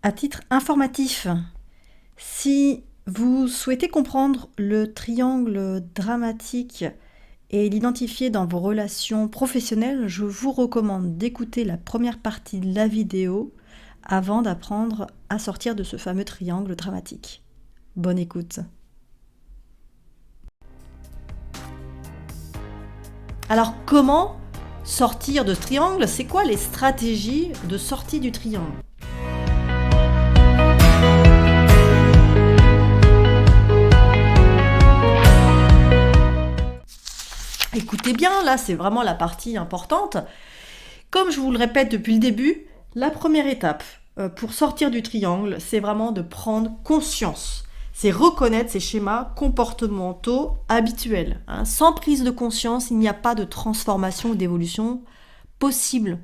À titre informatif, si vous souhaitez comprendre le triangle dramatique et l'identifier dans vos relations professionnelles, je vous recommande d'écouter la première partie de la vidéo avant d'apprendre à sortir de ce fameux triangle dramatique. Bonne écoute. Alors comment sortir de ce triangle? C'est quoi les stratégies de sortie du triangle? Écoutez bien, là c'est vraiment la partie importante. Comme je vous le répète depuis le début, la première étape pour sortir du triangle, c'est vraiment de prendre conscience. C'est reconnaître ces schémas comportementaux habituels. Sans prise de conscience, il n'y a pas de transformation ou d'évolution possible.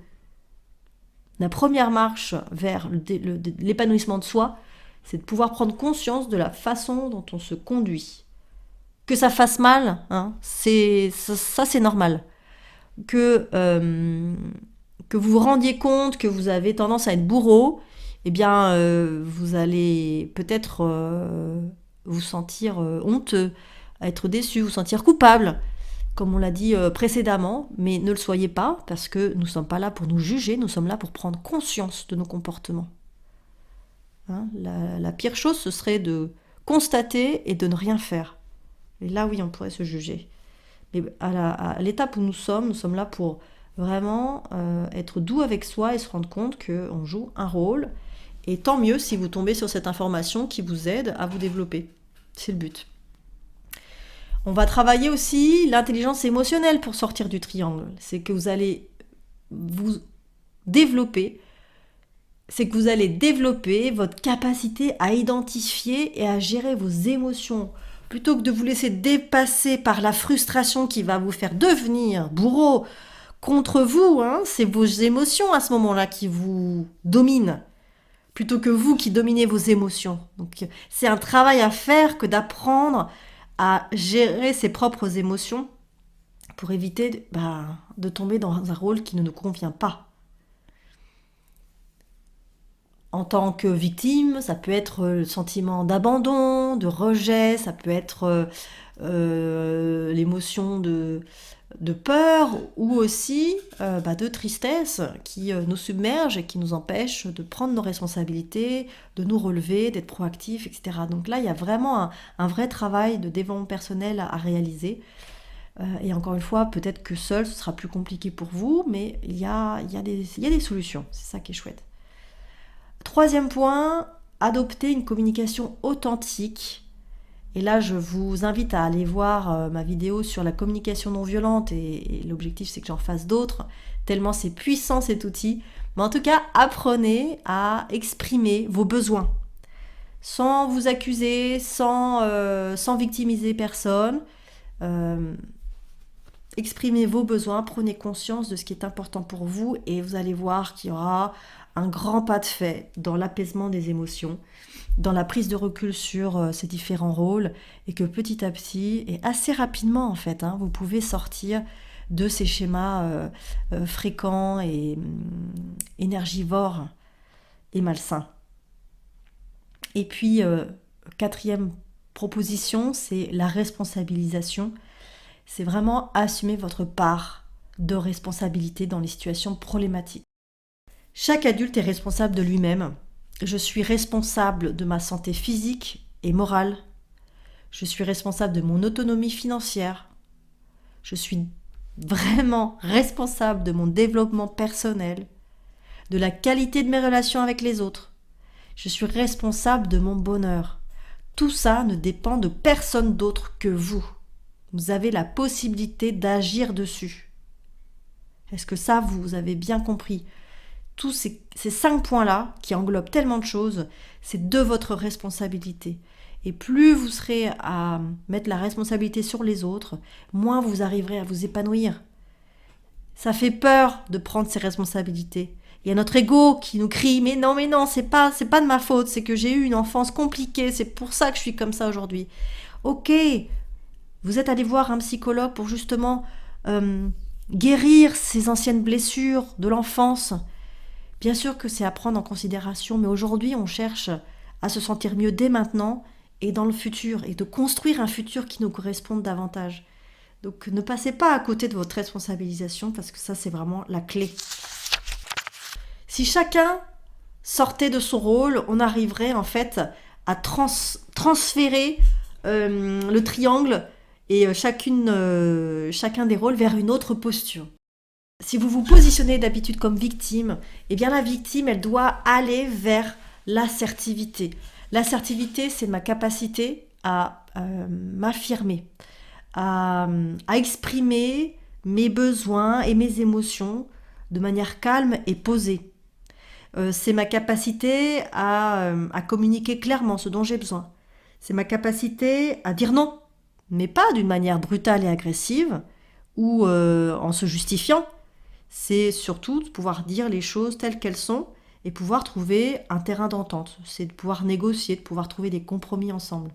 La première marche vers l'épanouissement de soi, c'est de pouvoir prendre conscience de la façon dont on se conduit. Que ça fasse mal, ça c'est normal. Que vous vous rendiez compte que vous avez tendance à être bourreau, eh bien, vous allez peut-être vous sentir honteux, être déçu, vous sentir coupable, comme on l'a dit précédemment, mais ne le soyez pas, parce que nous ne sommes pas là pour nous juger, nous sommes là pour prendre conscience de nos comportements. La pire chose, ce serait de constater et de ne rien faire. Et là, oui, on pourrait se juger. Mais à l'étape où nous sommes là pour vraiment être doux avec soi et se rendre compte qu'on joue un rôle. Et tant mieux si vous tombez sur cette information qui vous aide à vous développer. C'est le but. On va travailler aussi l'intelligence émotionnelle pour sortir du triangle. C'est que vous allez vous développer. C'est que vous allez développer votre capacité à identifier et à gérer vos émotions. Plutôt que de vous laisser dépasser par la frustration qui va vous faire devenir bourreau contre vous, c'est vos émotions à ce moment-là qui vous dominent, plutôt que vous qui dominez vos émotions. Donc c'est un travail à faire que d'apprendre à gérer ses propres émotions pour éviter de tomber dans un rôle qui ne nous convient pas. En tant que victime, ça peut être le sentiment d'abandon, de rejet, ça peut être l'émotion de peur ou aussi de tristesse qui nous submerge et qui nous empêche de prendre nos responsabilités, de nous relever, d'être proactifs, etc. Donc là, il y a vraiment un vrai travail de développement personnel à réaliser. Et encore une fois, peut-être que seul, ce sera plus compliqué pour vous, mais il y a des solutions. C'est ça qui est chouette. Troisième point, adopter une communication authentique. Et là, je vous invite à aller voir ma vidéo sur la communication non violente et l'objectif, c'est que j'en fasse d'autres, tellement c'est puissant cet outil. Mais en tout cas, apprenez à exprimer vos besoins sans vous accuser, sans victimiser personne. Exprimez vos besoins, prenez conscience de ce qui est important pour vous et vous allez voir qu'il y aura un grand pas de fait dans l'apaisement des émotions, dans la prise de recul sur ces différents rôles et que petit à petit et assez rapidement en fait, vous pouvez sortir de ces schémas fréquents et énergivores et malsains. Et puis, quatrième proposition, c'est la responsabilisation. C'est vraiment assumer votre part de responsabilité dans les situations problématiques. Chaque adulte est responsable de lui-même. Je suis responsable de ma santé physique et morale. Je suis responsable de mon autonomie financière. Je suis vraiment responsable de mon développement personnel, de la qualité de mes relations avec les autres. Je suis responsable de mon bonheur. Tout ça ne dépend de personne d'autre que vous. Vous avez la possibilité d'agir dessus. Est-ce que ça, vous avez bien compris ? Tous ces 5 points-là, qui englobent tellement de choses, c'est de votre responsabilité. Et plus vous serez à mettre la responsabilité sur les autres, moins vous arriverez à vous épanouir. Ça fait peur de prendre ses responsabilités. Il y a notre ego qui nous crie « mais non, c'est pas de ma faute, c'est que j'ai eu une enfance compliquée, c'est pour ça que je suis comme ça aujourd'hui. » Ok, vous êtes allé voir un psychologue pour justement guérir ces anciennes blessures de l'enfance. Bien sûr que c'est à prendre en considération, mais aujourd'hui, on cherche à se sentir mieux dès maintenant et dans le futur, et de construire un futur qui nous corresponde davantage. Donc ne passez pas à côté de votre responsabilisation, parce que ça, c'est vraiment la clé. Si chacun sortait de son rôle, on arriverait en fait à transférer le triangle et chacun des rôles vers une autre posture. Si vous vous positionnez d'habitude comme victime, eh bien la victime, elle doit aller vers l'assertivité. L'assertivité, c'est ma capacité à m'affirmer, à exprimer mes besoins et mes émotions de manière calme et posée. C'est ma capacité à communiquer clairement ce dont j'ai besoin. C'est ma capacité à dire non, mais pas d'une manière brutale et agressive ou en se justifiant. C'est surtout de pouvoir dire les choses telles qu'elles sont et pouvoir trouver un terrain d'entente. C'est de pouvoir négocier, de pouvoir trouver des compromis ensemble.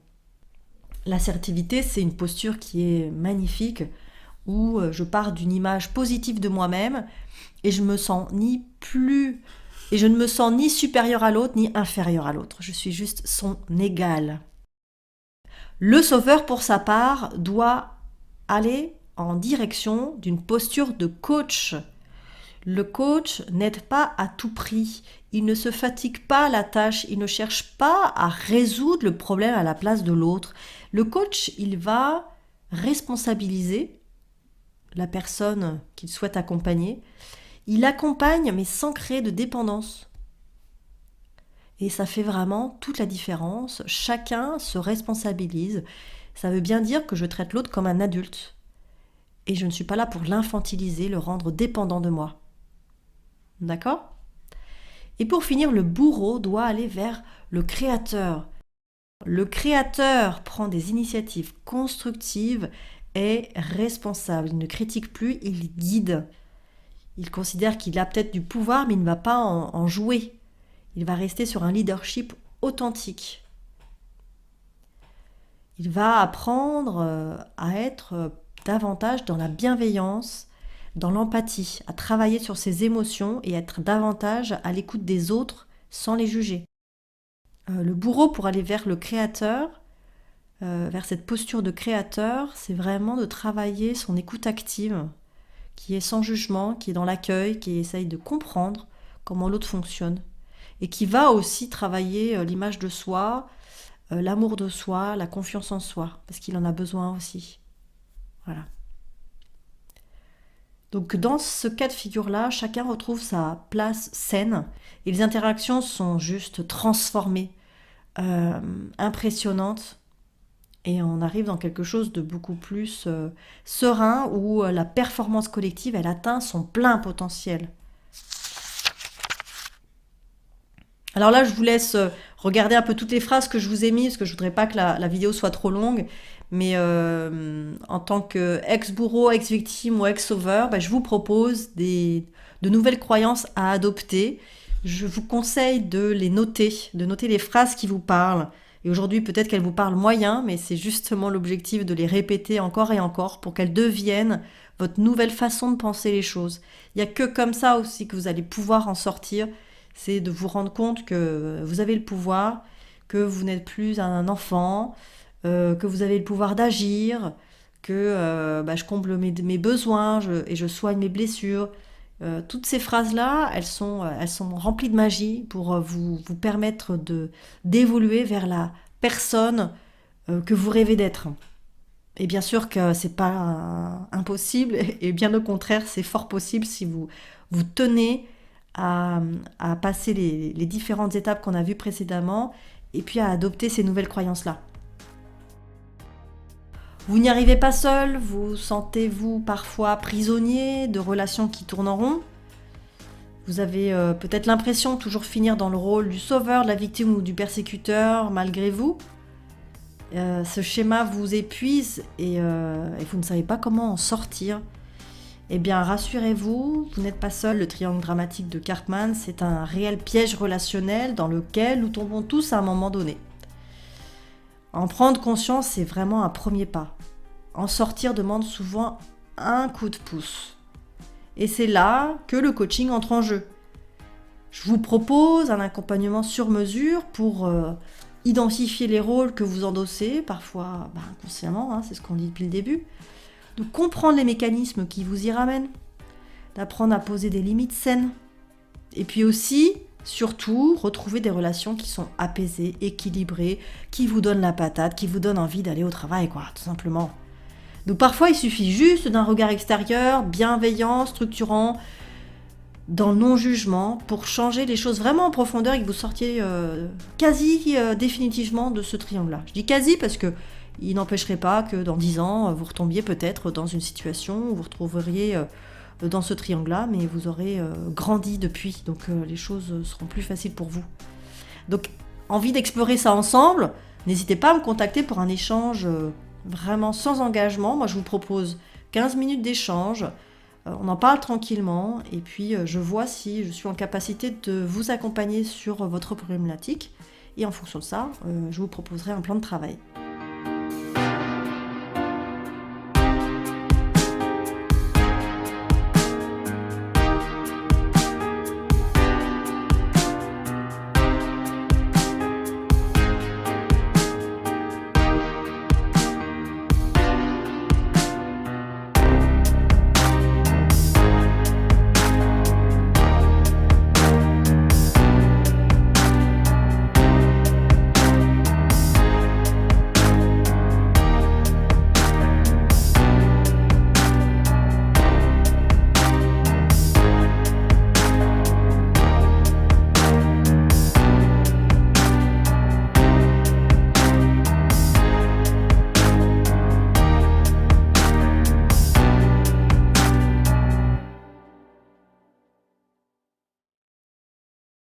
L'assertivité, c'est une posture qui est magnifique, où je pars d'une image positive de moi-même et je ne me sens ni supérieure à l'autre, ni inférieure à l'autre. Je suis juste son égal. Le sauveur, pour sa part, doit aller en direction d'une posture de coach. Le coach n'aide pas à tout prix, il ne se fatigue pas à la tâche, il ne cherche pas à résoudre le problème à la place de l'autre. Le coach, il va responsabiliser la personne qu'il souhaite accompagner. Il accompagne mais sans créer de dépendance. Et ça fait vraiment toute la différence. Chacun se responsabilise. Ça veut bien dire que je traite l'autre comme un adulte. Et je ne suis pas là pour l'infantiliser, le rendre dépendant de moi. D'accord ? Et pour finir, le bourreau doit aller vers le créateur. Le créateur prend des initiatives constructives et responsables. Il ne critique plus, il guide. Il considère qu'il a peut-être du pouvoir, mais il ne va pas en jouer. Il va rester sur un leadership authentique. Il va apprendre à être davantage dans la bienveillance, dans l'empathie, à travailler sur ses émotions et être davantage à l'écoute des autres sans les juger. Le bourreau, pour aller vers le créateur, vers cette posture de créateur, c'est vraiment de travailler son écoute active, qui est sans jugement, qui est dans l'accueil, qui essaye de comprendre comment l'autre fonctionne, et qui va aussi travailler l'image de soi, l'amour de soi, la confiance en soi, parce qu'il en a besoin aussi. Voilà. Donc dans ce cas de figure-là, chacun retrouve sa place saine, et les interactions sont juste transformées, impressionnantes, et on arrive dans quelque chose de beaucoup plus serein, où la performance collective, elle atteint son plein potentiel. Alors là, je vous laisse regarder un peu toutes les phrases que je vous ai mises, parce que je voudrais pas que la vidéo soit trop longue. Mais en tant qu'ex-bourreau, ex-victime ou ex-sauveur, je vous propose de nouvelles croyances à adopter. Je vous conseille de noter les phrases qui vous parlent. Et aujourd'hui, peut-être qu'elles vous parlent moyen, mais c'est justement l'objectif de les répéter encore et encore pour qu'elles deviennent votre nouvelle façon de penser les choses. Il n'y a que comme ça aussi que vous allez pouvoir en sortir. C'est de vous rendre compte que vous avez le pouvoir, que vous n'êtes plus un enfant, que vous avez le pouvoir d'agir, que je comble mes besoins et je soigne mes blessures. Toutes ces phrases-là, elles sont remplies de magie pour vous permettre d'évoluer vers la personne que vous rêvez d'être. Et bien sûr que c'est pas impossible, et bien au contraire, c'est fort possible si vous tenez à passer les différentes étapes qu'on a vues précédemment, et puis à adopter ces nouvelles croyances-là. Vous n'y arrivez pas seul, vous sentez-vous parfois prisonnier de relations qui tournent en rond. Vous avez peut-être l'impression de toujours finir dans le rôle du sauveur, de la victime ou du persécuteur malgré vous. Ce schéma vous épuise et vous ne savez pas comment en sortir. Eh bien, rassurez-vous, vous n'êtes pas seul. Le triangle dramatique de Karpman, c'est un réel piège relationnel dans lequel nous tombons tous à un moment donné. En prendre conscience, c'est vraiment un premier pas. En sortir demande souvent un coup de pouce. Et c'est là que le coaching entre en jeu. Je vous propose un accompagnement sur mesure pour identifier les rôles que vous endossez, parfois inconsciemment, hein, c'est ce qu'on dit depuis le début, de comprendre les mécanismes qui vous y ramènent, d'apprendre à poser des limites saines, et puis aussi, surtout, retrouver des relations qui sont apaisées, équilibrées, qui vous donnent la patate, qui vous donnent envie d'aller au travail, quoi, tout simplement. Donc parfois, il suffit juste d'un regard extérieur, bienveillant, structurant, dans le non-jugement, pour changer les choses vraiment en profondeur et que vous sortiez quasi définitivement de ce triangle-là. Je dis quasi parce que il n'empêcherait pas que dans 10 ans, vous retombiez peut-être dans une situation où vous retrouveriez dans ce triangle-là, mais vous aurez grandi depuis, donc les choses seront plus faciles pour vous. Donc, envie d'explorer ça ensemble, n'hésitez pas à me contacter pour un échange vraiment sans engagement. Moi, je vous propose 15 minutes d'échange, on en parle tranquillement, et puis je vois si je suis en capacité de vous accompagner sur votre problématique, et en fonction de ça, je vous proposerai un plan de travail.